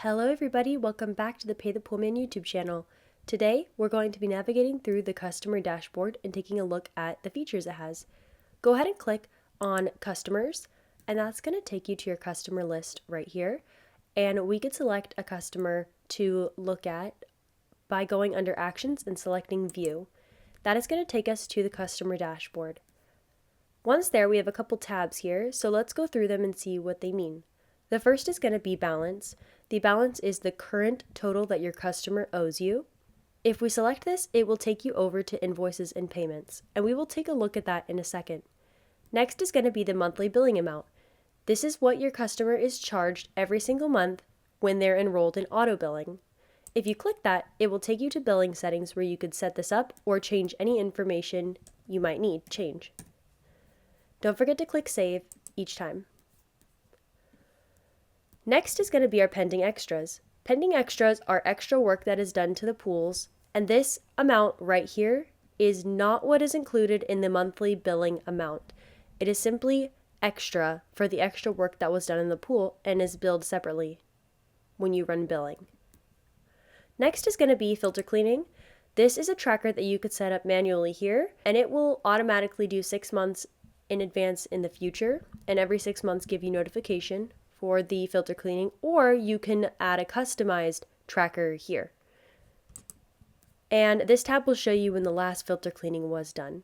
Hello everybody, welcome back to the Paythepoolman YouTube channel. Today, we're going to be navigating through the customer dashboard and taking a look at the features it has. Go ahead and click on customers, and that's going to take you to your customer list right here. And we could select a customer to look at by going under actions and selecting view. That is going to take us to the customer dashboard. Once there, we have a couple tabs here, so let's go through them and see what they mean. The first is going to be balance. The balance is the current total that your customer owes you. If we select this, it will take you over to invoices and payments, and we will take a look at that in a second. Next is going to be the monthly billing amount. This is what your customer is charged every single month when they're enrolled in auto billing. If you click that, it will take you to billing settings where you could set this up or change any information you might need to change. Don't forget to click save each time. Next is going to be our pending extras. Pending extras are extra work that is done to the pools, and this amount right here is not what is included in the monthly billing amount. It is simply extra for the extra work that was done in the pool and is billed separately when you run billing. Next is going to be filter cleaning. This is a tracker that you could set up manually here, and it will automatically do 6 months in advance in the future, and every 6 months give you notification for the filter cleaning, or you can add a customized tracker here. And this tab will show you when the last filter cleaning was done.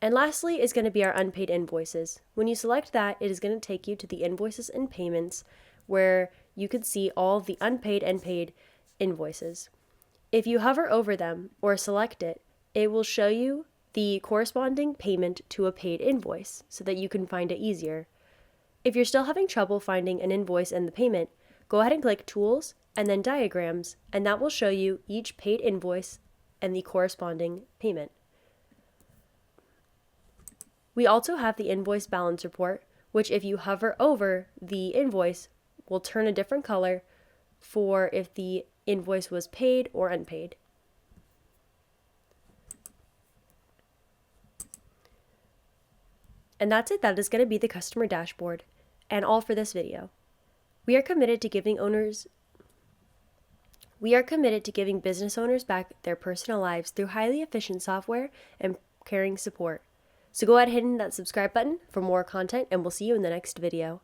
And lastly is going to be our unpaid invoices. When you select that, it is going to take you to the invoices and payments where you can see all of the unpaid and paid invoices. If you hover over them or select it, it will show you the corresponding payment to a paid invoice so that you can find it easier. If you're still having trouble finding an invoice and the payment, go ahead and click Tools and then Diagrams, and that will show you each paid invoice and the corresponding payment. We also have the invoice balance report, which if you hover over the invoice will turn a different color for if the invoice was paid or unpaid. And that's it. That is going to be the customer dashboard and all for this video. We are committed to giving business owners back their personal lives through highly efficient software and caring support. So go ahead and hit that subscribe button for more content, and we'll see you in the next video.